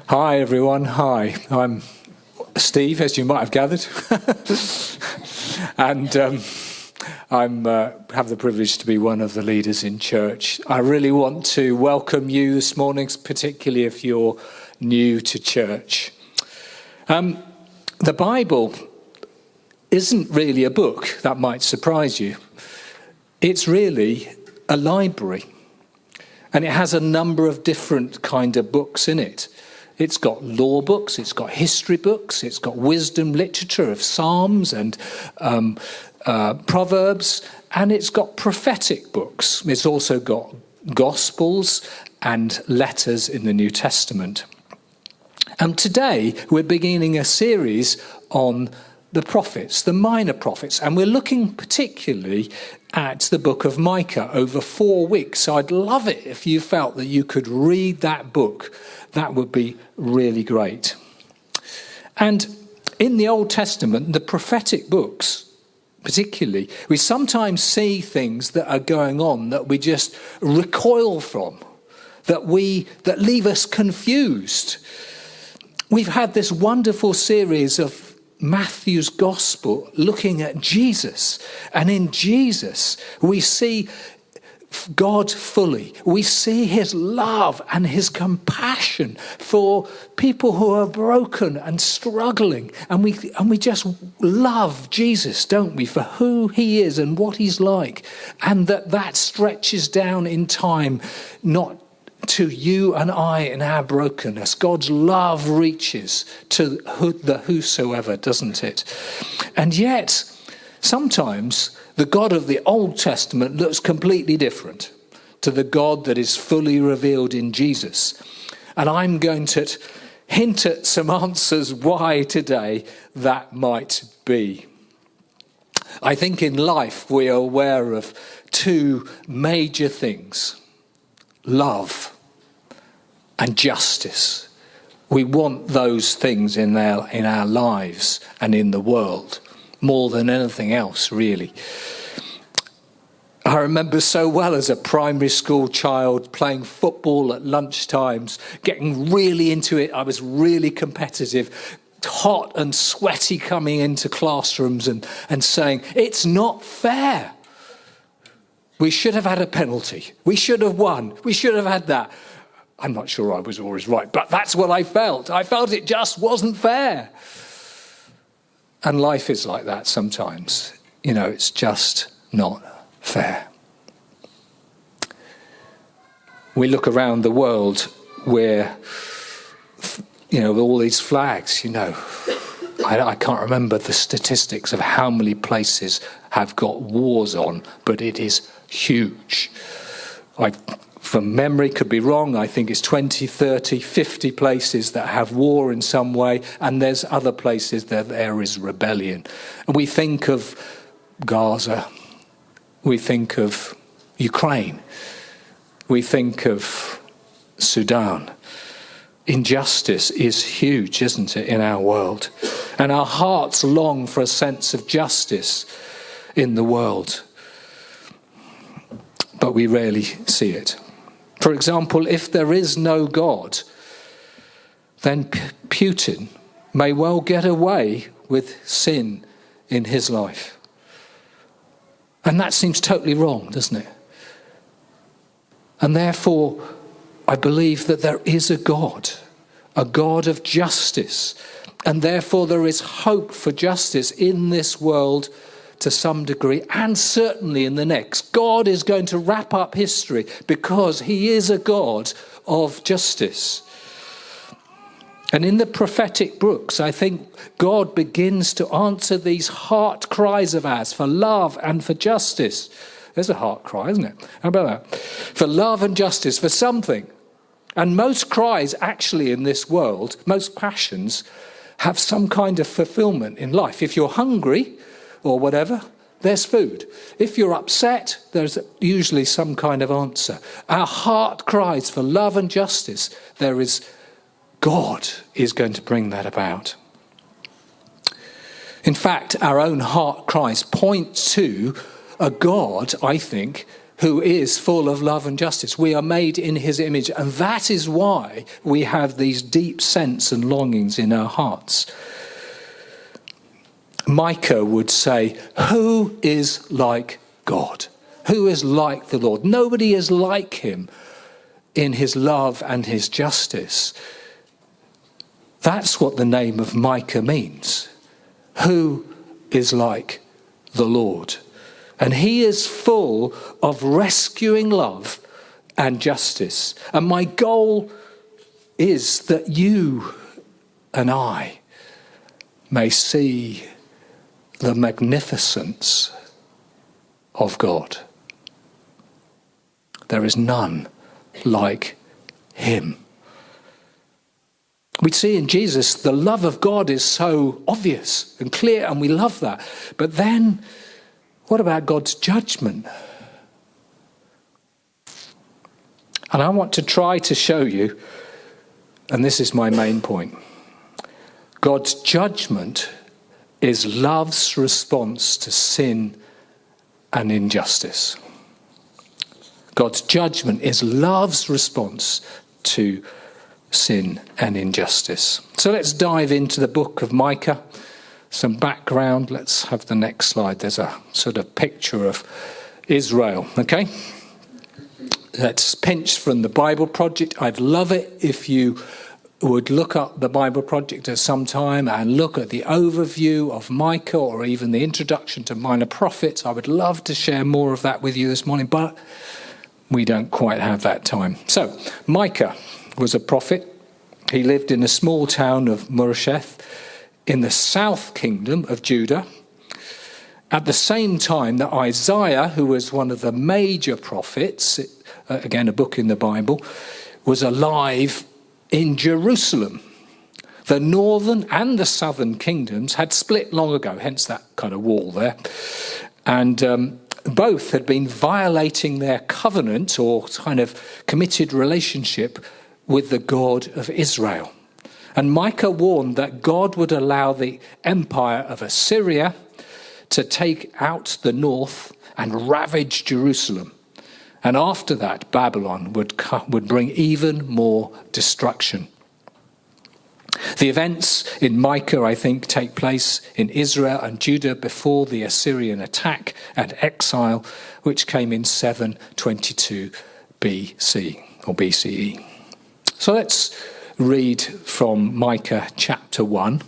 Hi everyone, hi. I'm Steve, as you might have gathered, and I have the privilege to be one of the leaders in church. I really want to welcome you this morning, particularly if you're new to church. The Bible isn't really a book. That might surprise you. It's really a library, and it has a number of different kind of books in it. It's got law books, it's got history books, it's got wisdom literature of Psalms and Proverbs, and it's got prophetic books. It's also got Gospels and letters in the New Testament. And today we're beginning a series on the prophets, the minor prophets, and we're looking particularly at the book of Micah over 4 weeks. So I'd love it if you felt that you could read that book. That would be really great. And in the Old Testament, the prophetic books, particularly, we sometimes see things that are going on that we just recoil from, that leave us confused. We've had this wonderful series of Matthew's Gospel looking at Jesus, and in Jesus we see God fully. We see his love and his compassion for people who are broken and struggling, and we just love Jesus, don't we, for who he is and what he's like, and that stretches down in time, not to you and I in our brokenness. God's love reaches to the whosoever, doesn't it? And yet, sometimes the God of the Old Testament looks completely different to the God that is fully revealed in Jesus. And I'm going to hint at some answers why today that might be. I think in life we are aware of two major things: love and justice. We want those things in our lives and in the world more than anything else, really. I remember so well as a primary school child playing football at lunchtimes, getting really into it. I was really competitive, hot and sweaty, coming into classrooms and saying, "It's not fair. We should have had a penalty. We should have won. We should have had that." I'm not sure I was always right, but that's what I felt. I felt it just wasn't fair. And life is like that sometimes. You know, it's just not fair. We look around the world where, all these flags, I can't remember the statistics of how many places have got wars on, but it is huge. From memory, could be wrong, I think it's 20, 30, 50 places that have war in some way, and there's other places that there is rebellion. And we think of Gaza, we think of Ukraine, we think of Sudan. Injustice is huge, isn't it, in our world? And our hearts long for a sense of justice in the world, but we rarely see it. For example, if there is no God, then Putin may well get away with sin in his life. And that seems totally wrong, doesn't it? And therefore, I believe that there is a God of justice. And therefore, there is hope for justice in this world to some degree, and certainly in the next. God is going to wrap up history because he is a God of justice. And in the prophetic books, I think God begins to answer these heart cries of ours for love and for justice. There's a heart cry, isn't it? How about that? For love and justice, for something. And most cries actually in this world, most passions, have some kind of fulfillment in life. If you're hungry or whatever, there's food. If you're upset, there's usually some kind of answer. Our heart cries for love and justice. God is going to bring that about. In fact, our own heart cries point to a God, I think, who is full of love and justice. We are made in his image, and that is why we have these deep sense and longings in our hearts. Micah would say, who is like God? Who is like the Lord? Nobody is like him in his love and his justice. That's what the name of Micah means. Who is like the Lord? And he is full of rescuing love and justice. And my goal is that you and I may see the magnificence of God. There is none like him. We see in Jesus the love of God is so obvious and clear, and we love that. But then, what about God's judgment? And I want to try to show you, and this is my main point, God's judgment is love's response to sin and injustice. God's judgment is love's response to sin and injustice. So let's dive into the book of Micah. Some background. Let's have the next slide. There's a sort of picture of Israel. Okay? That's pinched from the Bible Project. I'd love it if you would look up the Bible Project at some time and look at the overview of Micah, or even the introduction to Minor Prophets. I would love to share more of that with you this morning, but we don't quite have that time. So, Micah was a prophet. He lived in a small town of Moresheth in the south kingdom of Judah, at the same time that Isaiah, who was one of the major prophets, again a book in the Bible, was alive in Jerusalem. The northern and the southern kingdoms had split long ago, hence that kind of wall there. And both had been violating their covenant or kind of committed relationship with the God of Israel. And Micah warned that God would allow the empire of Assyria to take out the north and ravage Jerusalem. And after that, Babylon would bring even more destruction. The events in Micah, I think, take place in Israel and Judah before the Assyrian attack and exile, which came in 722 BC or BCE. So let's read from Micah chapter 1.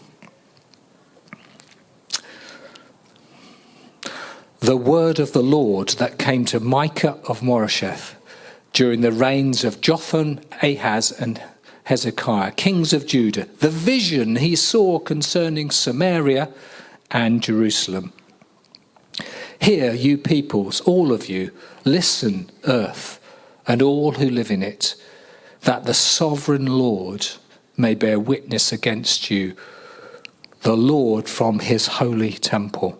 The word of the Lord that came to Micah of Moresheth during the reigns of Jotham, Ahaz, and Hezekiah, kings of Judah, the vision he saw concerning Samaria and Jerusalem. Hear, you peoples, all of you, listen, earth, and all who live in it, that the sovereign Lord may bear witness against you, the Lord from his holy temple.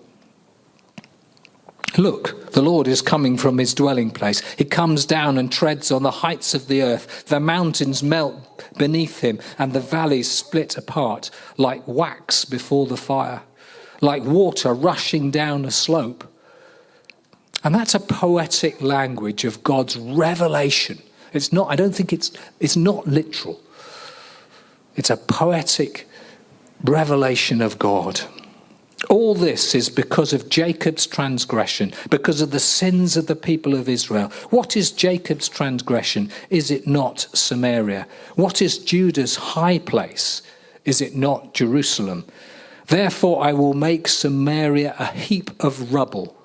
Look, the Lord is coming from his dwelling place. He comes down and treads on the heights of the earth. The mountains melt beneath him, and the valleys split apart like wax before the fire, like water rushing down a slope. And that's a poetic language of God's revelation. It's not, I don't think it's not literal. It's a poetic revelation of God. All this is because of Jacob's transgression, because of the sins of the people of Israel. What is Jacob's transgression? Is it not Samaria? What is Judah's high place? Is it not Jerusalem? Therefore I will make Samaria a heap of rubble,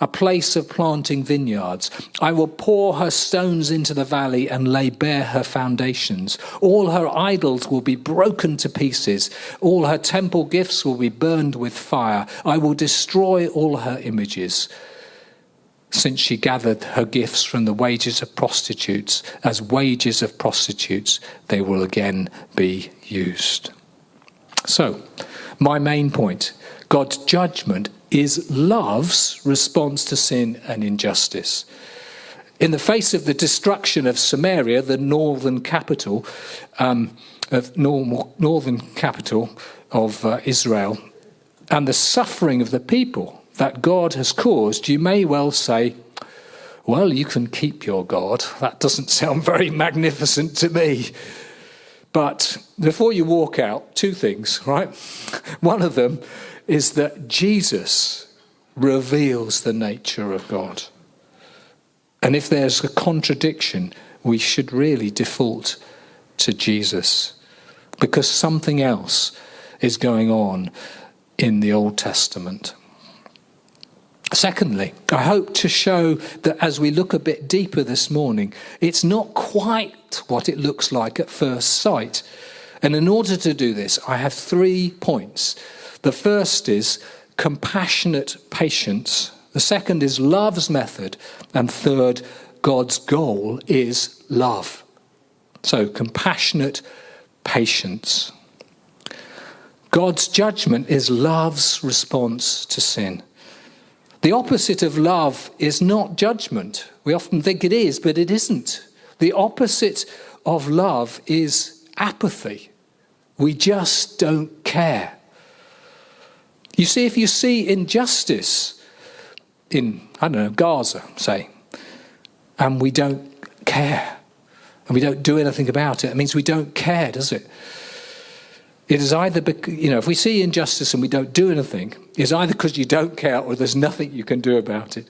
a place of planting vineyards. I will pour her stones into the valley and lay bare her foundations. All her idols will be broken to pieces. All her temple gifts will be burned with fire. I will destroy all her images, since she gathered her gifts from the wages of prostitutes. As wages of prostitutes, they will again be used. So, my main point, God's judgment is love's response to sin and injustice. In the face of the destruction of Samaria, the northern capital of Israel, and the suffering of the people that God has caused, you may well say, Well, you can keep your God. That doesn't sound very magnificent to me. But before you walk out, two things, right? One of them is that Jesus reveals the nature of God. And if there's a contradiction, we should really default to Jesus, because something else is going on in the Old Testament. Secondly, I hope to show that as we look a bit deeper this morning, it's not quite what it looks like at first sight. And in order to do this, I have 3 points. The first is compassionate patience. The second is love's method. And third, God's goal is love. So, compassionate patience. God's judgment is love's response to sin. The opposite of love is not judgment. We often think it is, but it isn't. The opposite of love is apathy. We just don't care. You see, if you see injustice in, Gaza, say, and we don't care, and we don't do anything about it, it means we don't care, does it? It is either, if we see injustice and we don't do anything, it's either because you don't care or there's nothing you can do about it.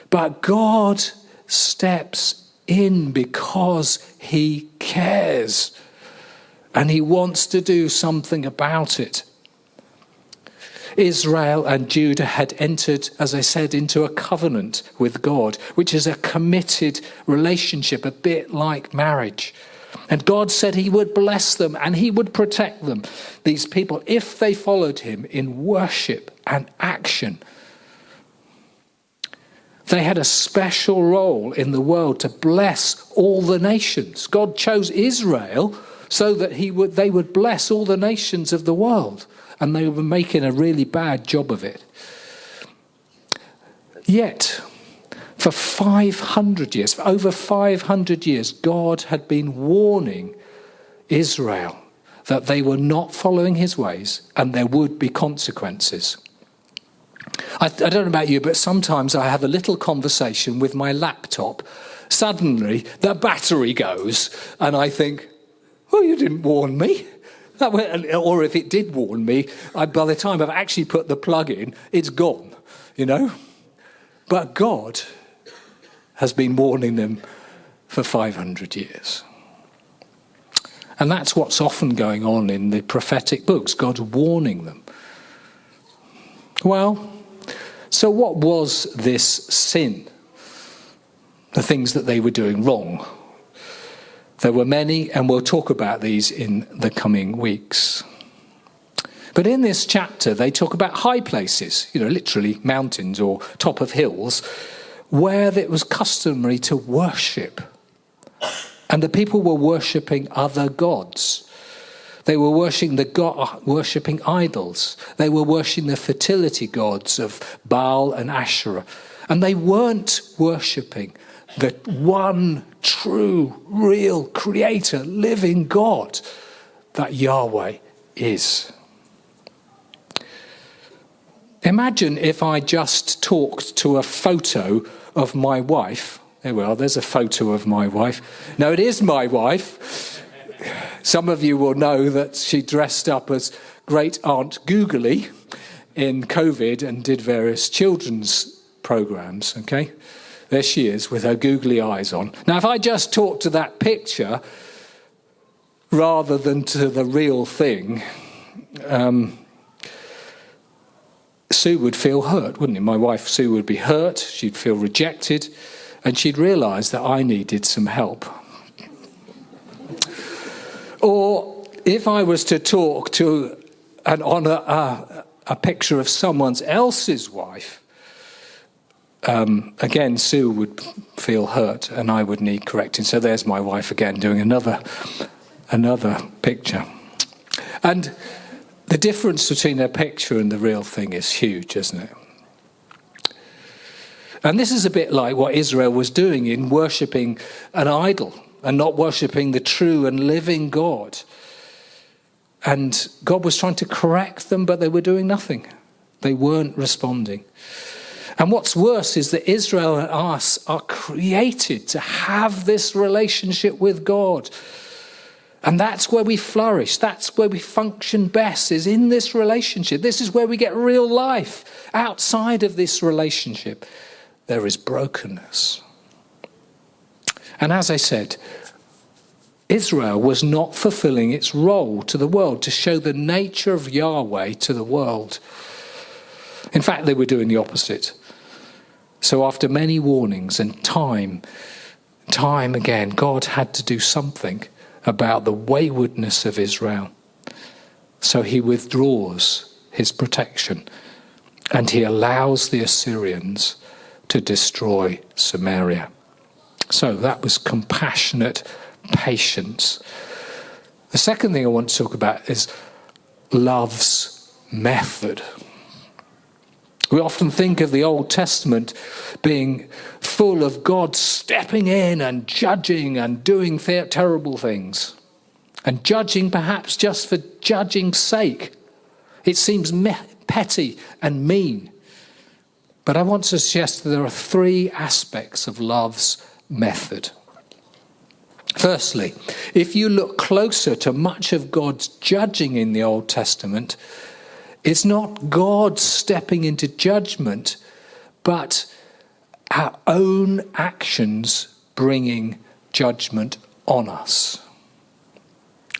But God steps in because he cares and he wants to do something about it. Israel and Judah had entered, as I said, into a covenant with God, which is a committed relationship, a bit like marriage. And God said he would bless them and he would protect them, these people, if they followed him in worship and action. They had a special role in the world to bless all the nations. God chose Israel so that they would bless all the nations of the world. And they were making a really bad job of it. Yet, for 500 years, for over 500 years, God had been warning Israel that they were not following his ways and there would be consequences. I don't know about you, but sometimes I have a little conversation with my laptop. Suddenly, the battery goes and I think, oh, you didn't warn me. Or if it did warn me, by the time I've actually put the plug in, it's gone, But God has been warning them for 500 years. And that's what's often going on in the prophetic books. God's warning them. Well, so what was this sin? The things that they were doing wrong. There were many, and we'll talk about these in the coming weeks. But in this chapter, they talk about high places, literally mountains or top of hills, where it was customary to worship. And the people were worshipping other gods. They were worshipping idols. They were worshipping the fertility gods of Baal and Asherah. And they weren't worshipping the one true, real creator, living God that Yahweh is. Imagine if I just talked to a photo of my wife. There we are, there's a photo of my wife. No, it is my wife. Some of you will know that she dressed up as Great Aunt Googly in COVID and did various children's programs, okay? There she is with her googly eyes on. Now, if I just talk to that picture rather than to the real thing, Sue would feel hurt, wouldn't it? My wife, Sue, would be hurt. She'd feel rejected. And she'd realise that I needed some help. Or if I was to talk to and honour a picture of someone else's wife, again, Sue would feel hurt and I would need correcting. So there's my wife again doing another picture. And the difference between a picture and the real thing is huge, isn't it? And this is a bit like what Israel was doing in worshipping an idol and not worshipping the true and living God. And God was trying to correct them, but they were doing nothing. They weren't responding. And what's worse is that Israel and us are created to have this relationship with God. And that's where we flourish. That's where we function best, is in this relationship. This is where we get real life. Outside of this relationship, there is brokenness. And as I said, Israel was not fulfilling its role to the world, to show the nature of Yahweh to the world. In fact, they were doing the opposite. So after many warnings and time again, God had to do something about the waywardness of Israel. So he withdraws his protection and he allows the Assyrians to destroy Samaria. So that was compassionate patience. The second thing I want to talk about is love's method. We often think of the Old Testament being full of God stepping in and judging and doing terrible things. And judging perhaps just for judging's sake. It seems petty and mean. But I want to suggest that there are three aspects of love's method. Firstly, if you look closer to much of God's judging in the Old Testament, it's not God stepping into judgment, but our own actions bringing judgment on us.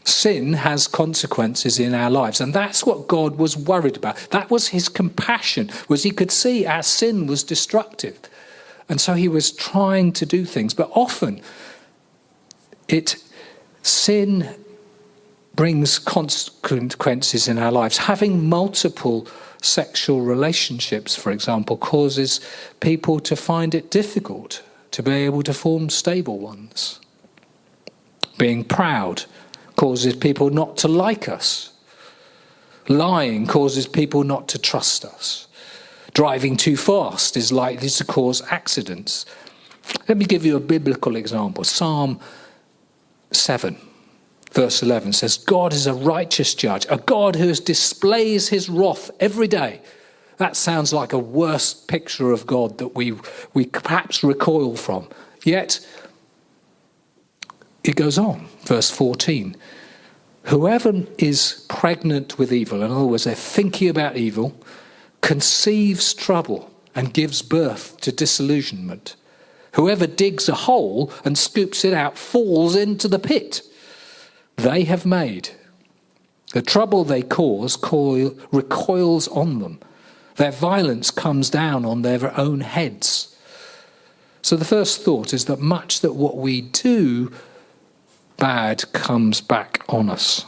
Sin has consequences in our lives, and that's what God was worried about. That was his compassion, was he could see our sin was destructive. And so he was trying to do things, but often sin brings consequences in our lives. Having multiple sexual relationships, for example, causes people to find it difficult to be able to form stable ones. Being proud causes people not to like us. Lying causes people not to trust us. Driving too fast is likely to cause accidents. Let me give you a biblical example. Psalm 7, verse 11 says, God is a righteous judge, a God who displays his wrath every day. That sounds like a worse picture of God that we perhaps recoil from. Yet, it goes on, verse 14. Whoever is pregnant with evil, in other words, they're thinking about evil, conceives trouble and gives birth to disillusionment. Whoever digs a hole and scoops it out falls into the pit they have made. The trouble they cause recoils on them. Their violence comes down on their own heads. So the first thought is that much that what we do bad comes back on us.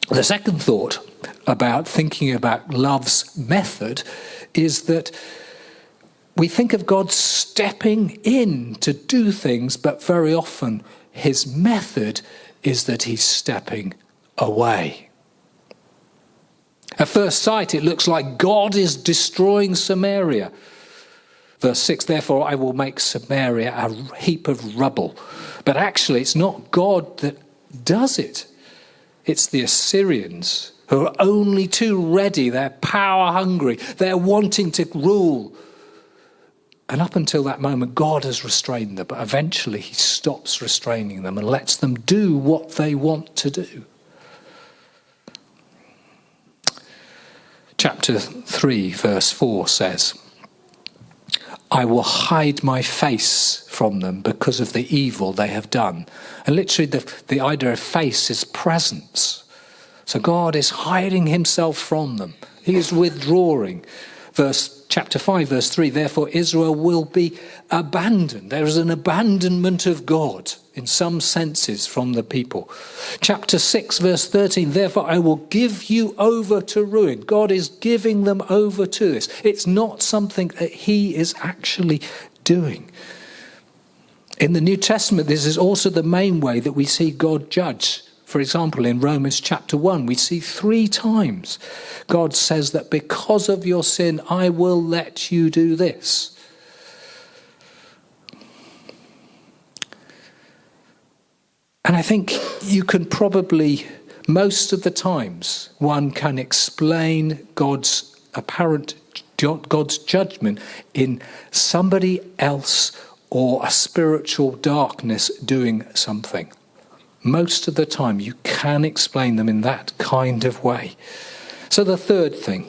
The second thought about thinking about love's method is that we think of God stepping in to do things, but very often his method is that he's stepping away. At first sight, it looks like God is destroying Samaria. Verse 6, therefore I will make Samaria a heap of rubble. But actually, it's not God that does it. It's the Assyrians who are only too ready. They're power hungry. They're wanting to rule. And up until that moment, God has restrained them. But eventually he stops restraining them and lets them do what they want to do. Chapter 3, verse 4 says, I will hide my face from them because of the evil they have done. And literally the idea of face is presence. So God is hiding himself from them. He is withdrawing. Chapter 5, verse 3, therefore Israel will be abandoned. There is an abandonment of God in some senses from the people. Chapter 6, verse 13, therefore I will give you over to ruin. God is giving them over to this. It's not something that he is actually doing. In the New Testament, this is also the main way that we see God judge. For example, in Romans chapter 1, we see 3 times God says that because of your sin, I will let you do this. And I think you can probably, most of the times, one can explain God's apparent God's judgment in somebody else or a spiritual darkness doing something. Most of the time you can explain them in that kind of way. So the third thing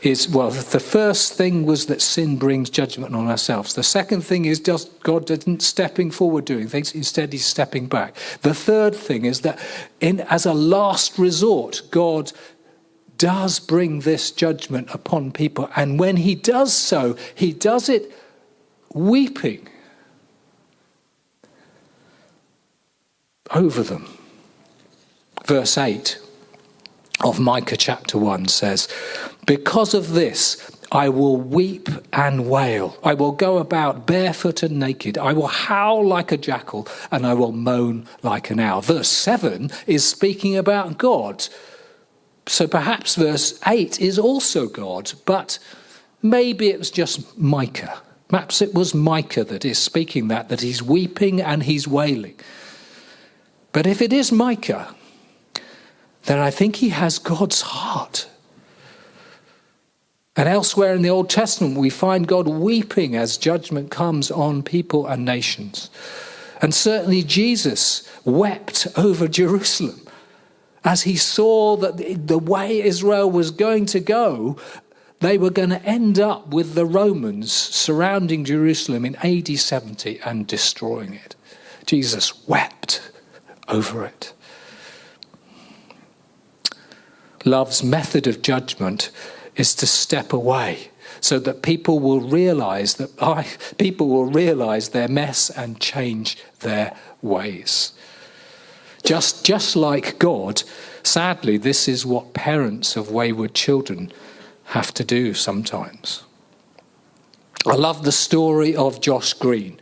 is, well, the first thing was that sin brings judgment on ourselves. The second thing is just God isn't stepping forward doing things, instead he's stepping back. The third thing is that as a last resort, God does bring this judgment upon people. And when he does so, he does it weeping over them. Verse 8 of Micah chapter 1 says, "Because of this, I will weep and wail. I will go about barefoot and naked. I will howl like a jackal and I will moan like an owl." Verse 7 is speaking about God. So perhaps verse 8 is also God, but maybe it was just Micah. Perhaps it was Micah that is speaking that he's weeping and he's wailing. But if it is Micah, then I think he has God's heart. And elsewhere in the Old Testament, we find God weeping as judgment comes on people and nations. And certainly Jesus wept over Jerusalem as he saw that the way Israel was going to go, they were going to end up with the Romans surrounding Jerusalem in AD 70 and destroying it. Jesus wept over it. Love's method of judgment is to step away so that people will realize their mess and change their ways. Just like God, sadly, this is what parents of wayward children have to do sometimes. I love the story of Josh Green.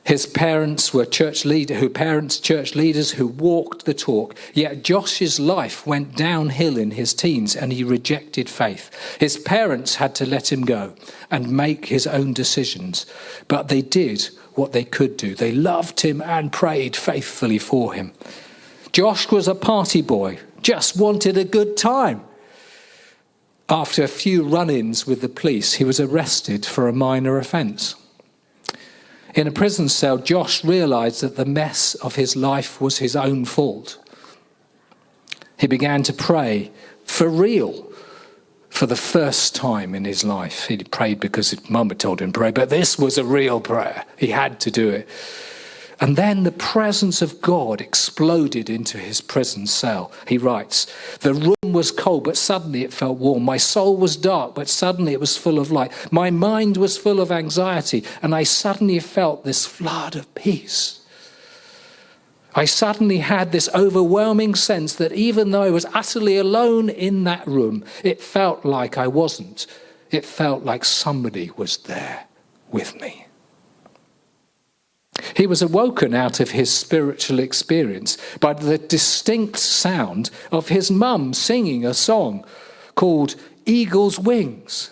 His parents were church leaders who walked the talk. Yet Josh's life went downhill in his teens and he rejected faith. His parents had to let him go and make his own decisions. But they did what they could do. They loved him and prayed faithfully for him. Josh was a party boy, just wanted a good time. After a few run-ins with the police, he was arrested for a minor offence. In a prison cell, Josh realised that the mess of his life was his own fault. He began to pray for real for the first time in his life. He prayed because his mum had told him to pray, but this was a real prayer. He had to do it. And then the presence of God exploded into his prison cell. He writes, "The room was cold, but suddenly it felt warm. My soul was dark, but suddenly it was full of light. My mind was full of anxiety, and I suddenly felt this flood of peace. I suddenly had this overwhelming sense that even though I was utterly alone in that room, it felt like I wasn't. It felt like somebody was there with me." He was awoken out of his spiritual experience by the distinct sound of his mum singing a song called "Eagle's Wings."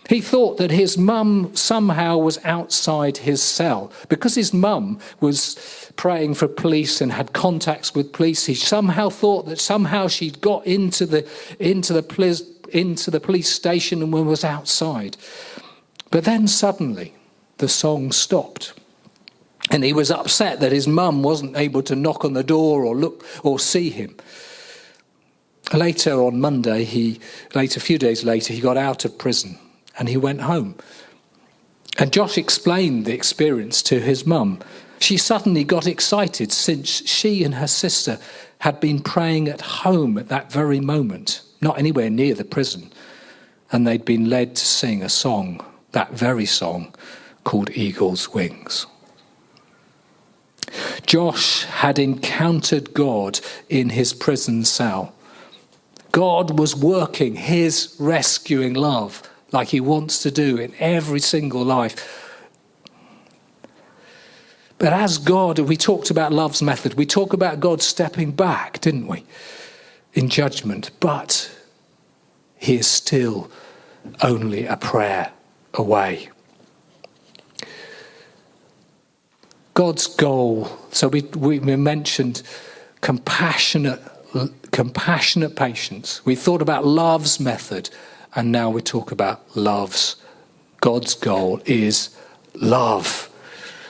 He thought that his mum somehow was outside his cell. Because his mum was praying for police and had contacts with police, he somehow thought that somehow she'd got into the police station and was outside. But then suddenly the song stopped. And he was upset that his mum wasn't able to knock on the door or look or see him. Later on Monday, a few days later, he got out of prison and he went home. And Josh explained the experience to his mum. She suddenly got excited since she and her sister had been praying at home at that very moment, not anywhere near the prison. And they'd been led to sing a song, that very song, called "Eagle's Wings." Josh had encountered God in his prison cell. God was working his rescuing love like he wants to do in every single life. But as God, we talked about love's method. We talk about God stepping back, didn't we, in judgment. But he is still only a prayer away. God's goal. So we mentioned compassionate patience. We thought about love's method And now we talk about loves. God's goal is love.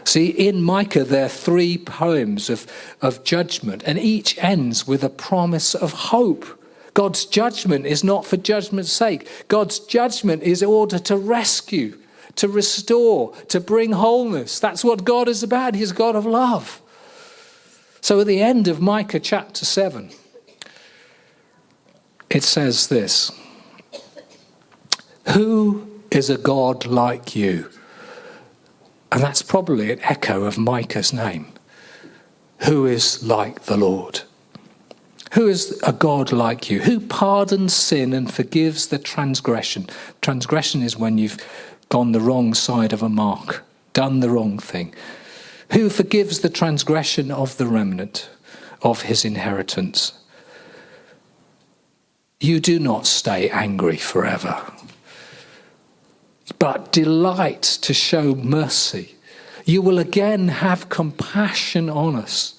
See, in Micah there are 3 poems of judgment, and each ends with a promise of hope. God's judgment is not for judgment's sake. God's judgment is in order to rescue, to restore, to bring wholeness. That's what God is about. He's a God of love. So at the end of Micah chapter 7, it says this: "Who is a God like you?" And that's probably an echo of Micah's name. Who is like the Lord? Who is a God like you? Who pardons sin and forgives the transgression? Transgression is when you've gone the wrong side of a mark, done the wrong thing. Who forgives the transgression of the remnant of his inheritance? You do not stay angry forever, but delight to show mercy. You will again have compassion on us.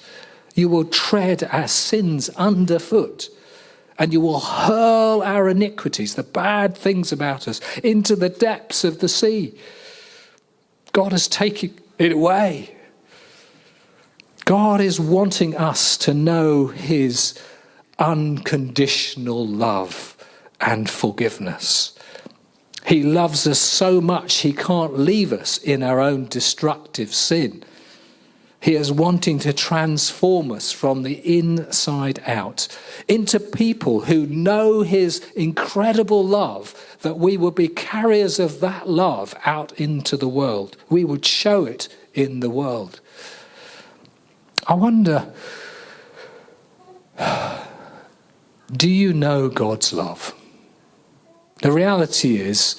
You will tread our sins underfoot, and you will hurl our iniquities, the bad things about us, into the depths of the sea. God has taken it away. God is wanting us to know his unconditional love and forgiveness. He loves us so much he can't leave us in our own destructive sin. He is wanting to transform us from the inside out into people who know his incredible love, that we would be carriers of that love out into the world. We would show it in the world. I wonder, do you know God's love? The reality is,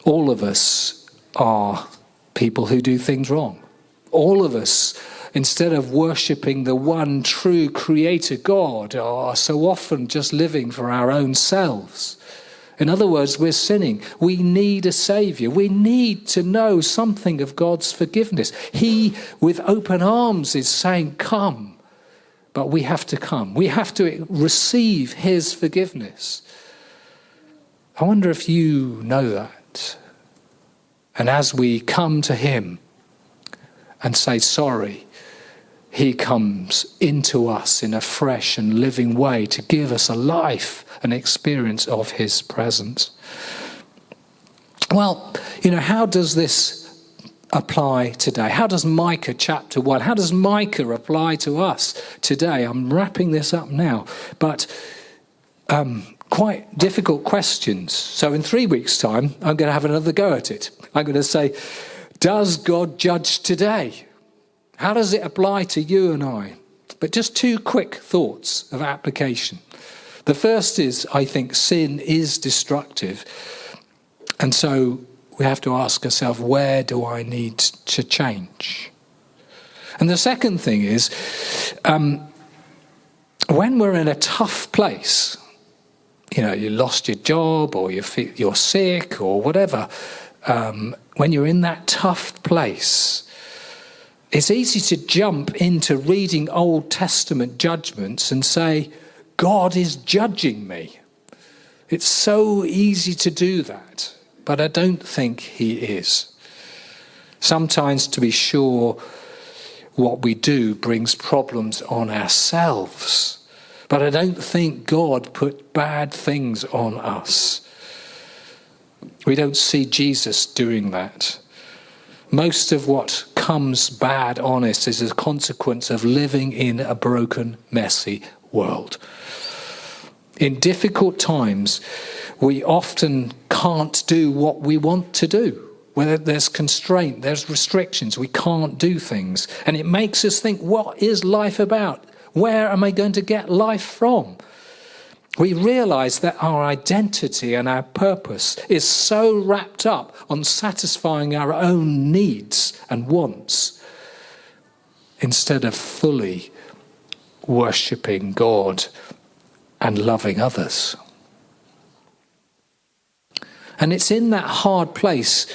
all of us are people who do things wrong. All of us, instead of worshipping the one true creator God, are so often just living for our own selves. In other words, we're sinning. We need a saviour. We need to know something of God's forgiveness. He, with open arms, is saying, come. But we have to come. We have to receive his forgiveness. I wonder if you know that. And as we come to him and say sorry, he comes into us in a fresh and living way to give us a life, an experience of his presence. Well, how does this apply today? How does Micah chapter 1, how does Micah apply to us today? I'm wrapping this up now, but quite difficult questions. So in 3 weeks' time, I'm going to have another go at it. I'm going to say, does God judge today? How does it apply to you and I? But just 2 quick thoughts of application. The first is, I think sin is destructive. And so we have to ask ourselves, where do I need to change? And the second thing is, when we're in a tough place, you lost your job or you're sick or whatever, when you're in that tough place, it's easy to jump into reading Old Testament judgments and say, God is judging me. It's so easy to do that, but I don't think he is. Sometimes, to be sure, what we do brings problems on ourselves. But I don't think God put bad things on us. We don't see Jesus doing that. Most of what comes bad on us is a consequence of living in a broken, messy world. In difficult times, we often can't do what we want to do. Whether there's constraint, there's restrictions, we can't do things. And it makes us think, what is life about? Where am I going to get life from? We realize that our identity and our purpose is so wrapped up on satisfying our own needs and wants instead of fully worshipping God and loving others. And it's in that hard place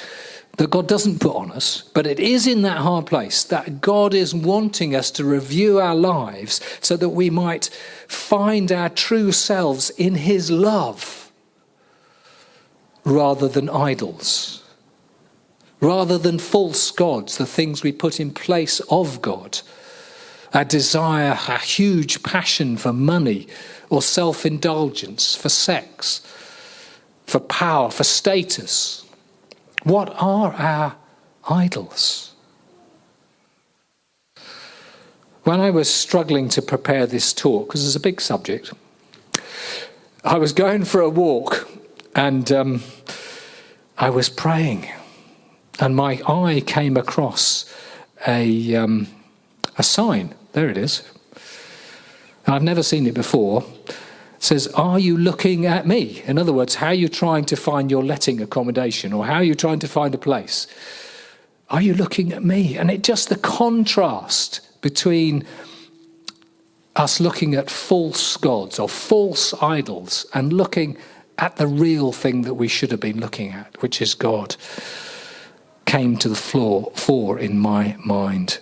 that God doesn't put on us, but it is in that hard place that God is wanting us to review our lives so that we might find our true selves in his love. rather than idols, rather than false gods, the things we put in place of God. Our desire, our huge passion for money or self-indulgence, for sex, for power, for status. What are our idols? When I was struggling to prepare this talk, because it's a big subject, I was going for a walk and I was praying, and my eye came across a sign. There it is. I've never seen it before. It says, "Are you looking at me?" In other words, how are you trying to find your letting accommodation, or how are you trying to find a place? Are you looking at me? And it just the contrast between us looking at false gods or false idols and looking at the real thing that we should have been looking at, which is God, came to the fore in my mind.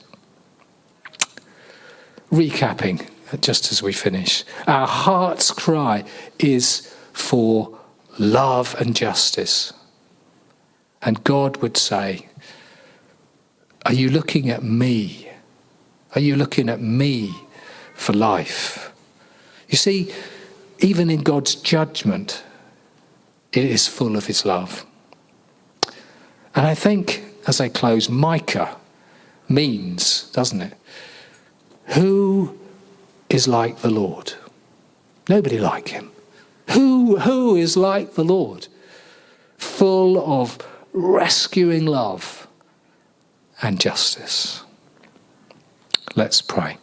Recapping, just as we finish, our heart's cry is for love and justice. And God would say, are you looking at me? Are you looking at me for life? You see, even in God's judgment, it is full of his love. And I think, as I close, Micah means, doesn't it? Who is like the Lord? Nobody like him. Who is like the Lord? Full of rescuing love and justice. Let's pray.